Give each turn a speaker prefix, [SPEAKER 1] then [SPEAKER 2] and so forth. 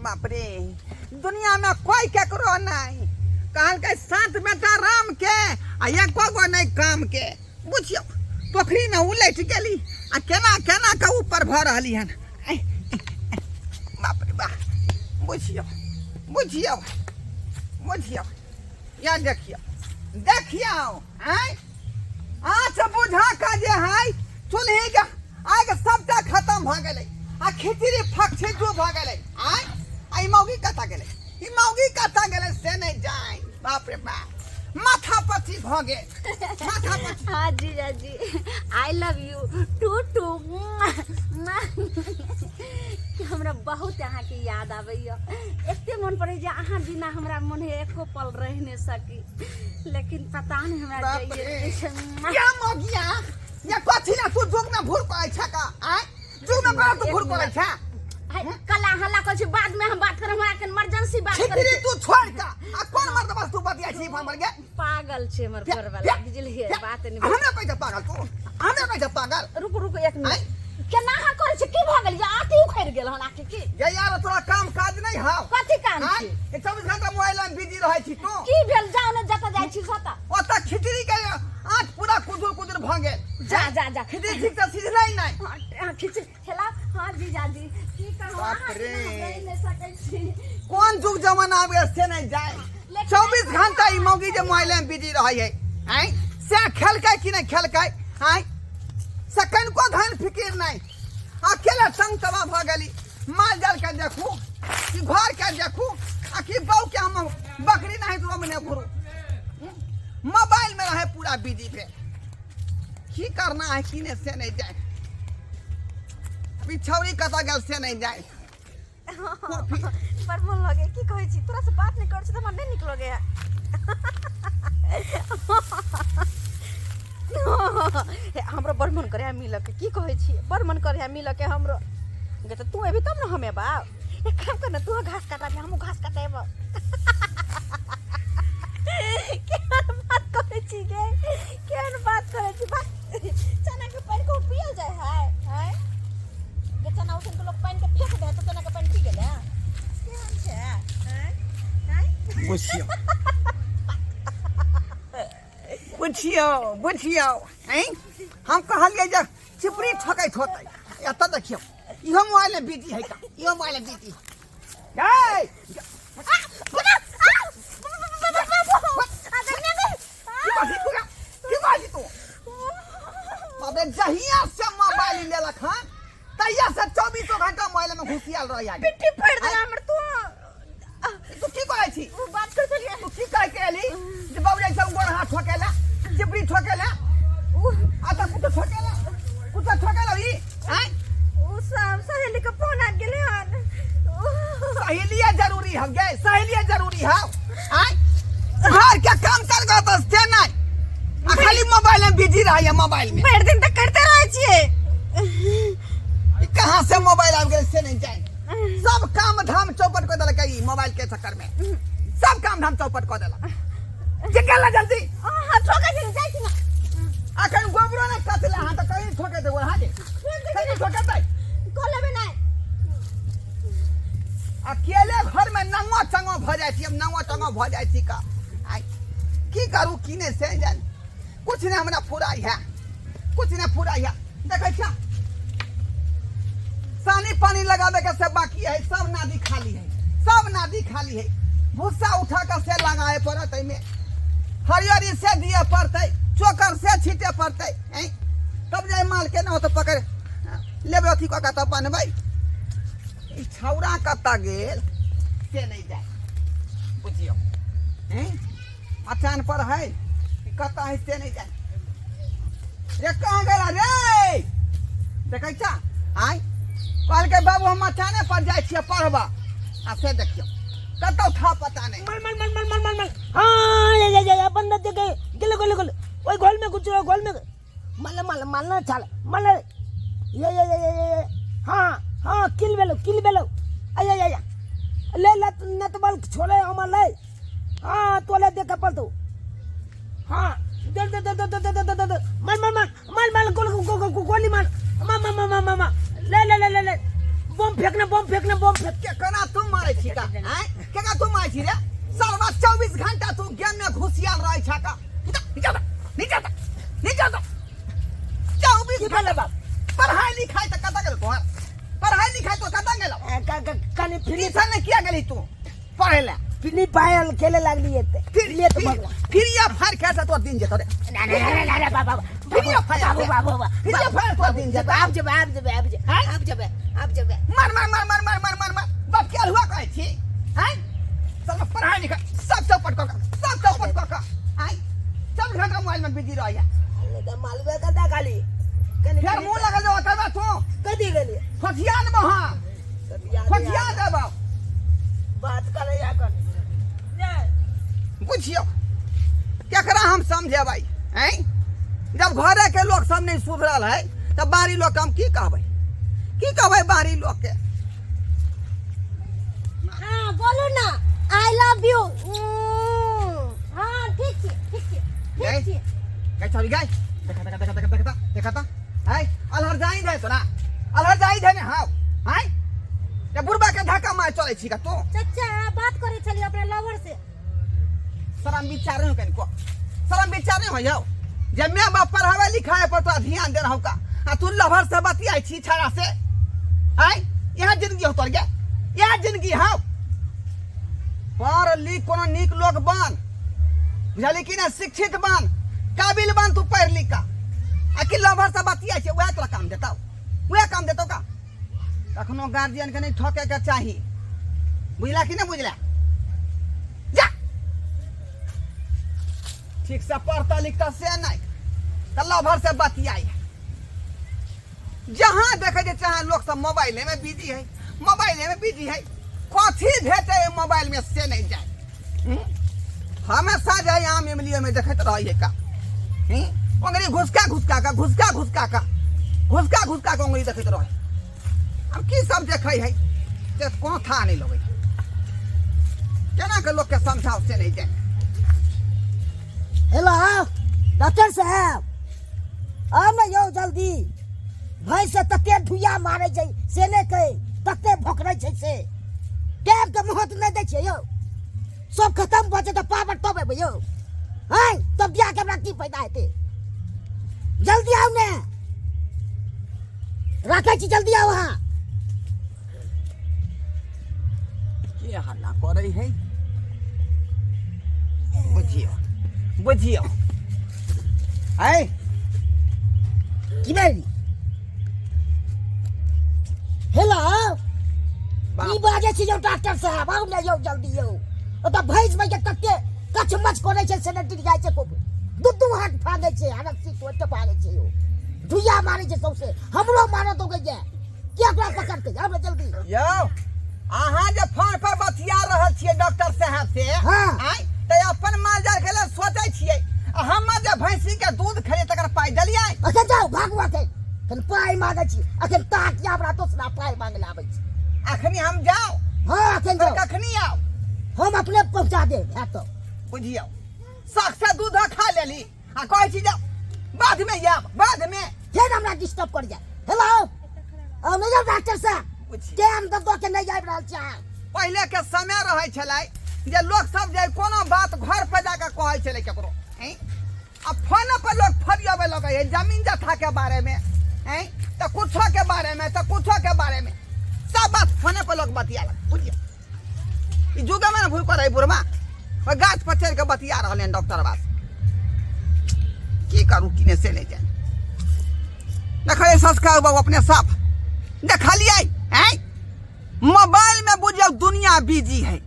[SPEAKER 1] बाप रे दुनिया में कोई केकरो नहीं कहल के 7 बेटा राम के आ एको गो नहीं काम के बुझियो पोखरी में उलट गेली आ केना केना के ऊपर भ रहली हन बाप रे बा बुझियो बुझियो बुझियो या देखियो देखियो हैं आज बुझा का जे है चुल्ही के आग सबटा खत्म भ गेलै आ खिचड़ी फक भ गेलै आई मौगी कता गेलै ई मौगी कता गेलै से नहीं जाय बाप रे बाप माथा पची भ गेल माथा पची
[SPEAKER 2] हाँ जीजा जी I love you too too हमरा बहुत अहाँ के याद आबैया एते मन पड़े जे अहाँ बिना हमरा मन एको पल रह नहीं सकी लेकिन पता नहीं हमरा जाइए
[SPEAKER 1] क्या मौगिया या कथि ना तू जोग में भूल पड़ै छ का जोग में करा तू भूल पड़ै छ
[SPEAKER 2] कला हल्ला कर छी बाद में हम बात करब हमरा के इमरजेंसी बात करे
[SPEAKER 1] छी तू छोड़ का आ कोन मर्द बस तू बतिया छी हमर के
[SPEAKER 2] पागल छे हमर घर वाला बुझलिए बात नहीं
[SPEAKER 1] हमरा कह पागल तू हमरा कह पागल
[SPEAKER 2] रुक रुक एक मिनट केना हा करे छी की भ गेल जे आटी उखड़ गेल हन आटी की
[SPEAKER 1] ये यार तोरा काम काज नहीं हाउ
[SPEAKER 2] कथि काम छी
[SPEAKER 1] ए 24 घंटा मोबाइल में बिजी रहै छी तू
[SPEAKER 2] की भेल जाओ न जता जाय छी सता
[SPEAKER 1] ओता खिचड़ी के आठ पूरा कुदुर भ गेल
[SPEAKER 2] जा जा जा
[SPEAKER 1] खिचड़ी ठीक से सिझलै नहीं
[SPEAKER 2] खिचड़ी खेला हां जीजा जी की कहू
[SPEAKER 1] बाप रे
[SPEAKER 2] नहीं सकै छी
[SPEAKER 1] कौन जुग जमाना आबे से नहीं जाए 24 घंटा ई मौगी जे मोबाइल में बिजी रहै है हैं से खेलकै कि नहीं खेलकै हैं सेकंड को धन फिकिर नहीं अकेले संग तबाह भ गेली माल जाल के देखू कि घर के देखू आ कि बहू के हम बकरी नहीं तो मने घुरू मोबाइल में रहे पूरा बिजी पे की करना है कि ने से नहीं जाए बिछौरी कता गेल से नहीं जाए
[SPEAKER 2] पर मन लगे की कहै छी तोरा से बात नहीं कर छी त मन नहीं निकलो गया हमरो बड़ मन करे मिल के की कहै छी बड़ मन करे मिल के हमरो गे त तू अभी तब न हमें बा एक काम कर न तू घास काटा दे हम घास काटेब केहन बात कहै छी गे केहन बात कहै छी बा चना के पानी को पियल जाय है गे चना उठन के लोग पानी के फेंक दे त चना के पानी पी गेले केहन छै हैं
[SPEAKER 1] बुझियो बुझियो बुझियो हैं हम कहलिए जे चिपरी ठोकै होतै एत देखियो इहो मोबाइल में बिजी है का इहो मोबाइल में बिजी गए अबे जहिया से मोबाइल लेलक हन तहिया से 24 घंटा मोबाइल में घुसियाल रह जाय
[SPEAKER 2] पिट्टी फाड़ दे हमर
[SPEAKER 1] तू की कहै छी
[SPEAKER 2] वो बात कर चलिए
[SPEAKER 1] तू की कह के एली जे बाबू जैसे गोड़ हाथ ठोकेला चिपरी ठोकेला आता कुछ ठोकेला ई हैं
[SPEAKER 2] ओ सब सहेली के फोन आ गेले हन
[SPEAKER 1] सहेलिया जरूरी है गे सहेलिया जरूरी है हैं घर के काम कर गो बस से नहीं आ खाली मोबाइल में बिजी रही है मोबाइल में
[SPEAKER 2] भर दिन तक करते रहे छिए
[SPEAKER 1] कहां से मोबाइल आ गेल से नहीं जाए सब काम धाम चौपट को देलक ई मोबाइल के चक्कर में सब काम धाम चौपट को देलक जे गेला जल्दी
[SPEAKER 2] हां ठोका छी जाय छी ना
[SPEAKER 1] अखन गोबरो ने कतला हां तो कहीं ठोके दे हां जे कहीं ठोके दे
[SPEAKER 2] को लेबे नहीं
[SPEAKER 1] अकेले घर में नंगो चंगो भ जाय छी हम नंगो चंगो भ जाय छी का की करू किने से जान कुछ ने हमरा फुराई है कुछ ने फुराई है देखै छ सानी पानी लगावे के सब बाकी है सब नादी खाली है सब नादी खाली है भूसा उठा के से लगाए पड़त में हरियरी से दिए पड़ते चोकर से छीटे पड़ते तब जाए माल के ना तो पकड़ लेबे अथी का तब बनबै ई छौरा कता गेल से नहीं जाए बुझियो हैं मचान पर है कता है से नहीं जाए रे कहां गेला रे देखै छ आइ कहल के बाबू हम मचाने पर जाय छियै पढ़बा आ से देखियो कतौ था पता नहीं
[SPEAKER 3] मल हां ये बंदा देखे गेले ओई गोल में कुछ गोल में मल ना चल मल ये हां किल बेलो आया ले न तो बल छोड़े हम ले हां तोले देख पल तो हां दे मल गोली मार ले बम फेंक
[SPEAKER 1] के कना तुम मारे छिका हैं केका तू माय छी रे सालवा 24 घंटा तू गेम में घुसियाल रहै छका नीचे 24 घंटा
[SPEAKER 3] बाप
[SPEAKER 1] पढ़ाई लिखाई त कता गेल तोहर पढ़ाई लिखाई तो कता गेल
[SPEAKER 3] कनी फ्री
[SPEAKER 1] ट्यूशन ने किया गेली तू पढ़े ला
[SPEAKER 3] फ्री फायर खेले लागली एते
[SPEAKER 1] फिर
[SPEAKER 3] लिए तो भगला
[SPEAKER 1] फिर ये फायर कैसे तो दिन जेतो रे
[SPEAKER 3] ना बाबा
[SPEAKER 1] फिर ये फायर फिर ये फायर तो दिन जेतो
[SPEAKER 3] आप जब
[SPEAKER 1] मार बाप क्या हुआ कहै छी हैं सब पढ़ाई लिखाई सब चौपट कर हैं 24 घंटा मोबाइल में बिजी रह या
[SPEAKER 3] मालूम करता खाली
[SPEAKER 1] फिर मुंह लगा जो होता तू
[SPEAKER 3] कदी गेली
[SPEAKER 1] फटियान बहा फटिया देबो
[SPEAKER 3] बात करे या कर
[SPEAKER 1] बुझियो केकरा हम समझे भाई हैं जब घरे के लोग सब नहीं सुधरल है तब बाहरी लोग हम की कहबै बाहरी लोग के
[SPEAKER 2] हाँ बोलू ना आई लव यू हाँ ठीक छी
[SPEAKER 1] गई चली गई देखा है अलहर जाई दे तो ना अलहर जाई दे ने हां हैं ये बुढ़बा के धक्का मार चले छी का तू
[SPEAKER 2] चाचा बात करे छली अपने लवर से
[SPEAKER 1] शरम विचार नहीं कनको शरम विचार नहीं हो जाओ जब मैं बाप पढ़ावे लिखाए पर तो ध्यान दे रहू का आ तू लवर से बतियाई छी छाड़ा से हैं यहां जिंदगी हो तोर गया यहां जिंदगी हां पढ़ लिख कोनो नीक लोग बन बुझली कि ना शिक्षित बन काबिल बन तू पढ़ लिख का आखिर लवर से बतियाई छी वह तोरा काम देतो का कखनो गार्जियन के नहीं ठोके के चाहिए बुझला कि नहीं बुझला जा ठीक से पढ़ता लिखता से नहीं तल्ला भर से बतियाई जहां देखे चाहे लोग सब मोबाइल में बिजी है कथी भेटे मोबाइल में से नहीं जाए हमेशा जाए आम इमलियो में देखते रहिए का उंगली घुसका उंगली देखते रहे हम की सब देखे है से कोनो था नहीं लगे केना के लोग के समझाओ से नहीं जाए
[SPEAKER 3] हेलो डॉक्टर साहब आ ना यो जल्दी भाई से तते धुइया मारे छै से ने कहे तते भोकरै छै से टाइम के महत्व नहीं दै छै यो सब खत्म भ जेतै पावर तबे भयो हैं तब बियाह के हमरा की फायदा हेतै जल्दी आओ ने राखै छी जल्दी आओ हां
[SPEAKER 1] के हल्ला करे है बुझियो है
[SPEAKER 3] की बेली हेलो ई बाजे छी जो डॉक्टर साहब आओ ने यो जल्दी यो ओ त भैंस में के तते कचमच करे छै सेनेटरी जाय छै को दुदू हाथ फागे छै हरसी कोट फागे छै यो धुइया मारे छै सबसे हमरो मारत हो गई केकरा पकड़ के आब जल्दी
[SPEAKER 1] यो अहाँ जे फोन पर बतिया रहल छियै डॉक्टर साहब से
[SPEAKER 3] हाँ।
[SPEAKER 1] ते अपन माल जाल के लिए सोचै छियै हम जे भैंसी के दूध खेले तकर पाई देलियै
[SPEAKER 3] अखन जाओ भागवा के कन पाई मांगे छी अखन ताकिया हमरा दोसरा पाई मांगे ले आबै छी
[SPEAKER 1] अखनी हम जाओ
[SPEAKER 3] हां अखन जाओ
[SPEAKER 1] कखनी आओ
[SPEAKER 3] हम अपने पहुंचा दे है तो
[SPEAKER 1] बुझियो शक से दूध खा लेली आ कहै छी जाओ बाद में
[SPEAKER 3] फिर हमरा डिस्टर्ब कर जाए हेलो ओ मेजर डॉक्टर साहब टाइम दो के नहीं आबि रहल छै
[SPEAKER 1] पहले के समय रहे छलै जे लोग सब जे कोनो बात घर पे जाके कहै छलै केकरो हैं अब फोन पर लोग फरियावे लगे है जमीन जथा के बारे में हैं तो कुछो के बारे में सब बात फोन पर लोग बतिया लगे बुझियो ई जुग में भूल कर बुढ़मा और गाछ पर चढ़ के बतिया रहले डॉक्टर बात की करू किने से नहीं जाए देखिए संस्कार बाबू अपने साफ देखलिए हैं मोबाइल में बुझियो दुनिया बिजी है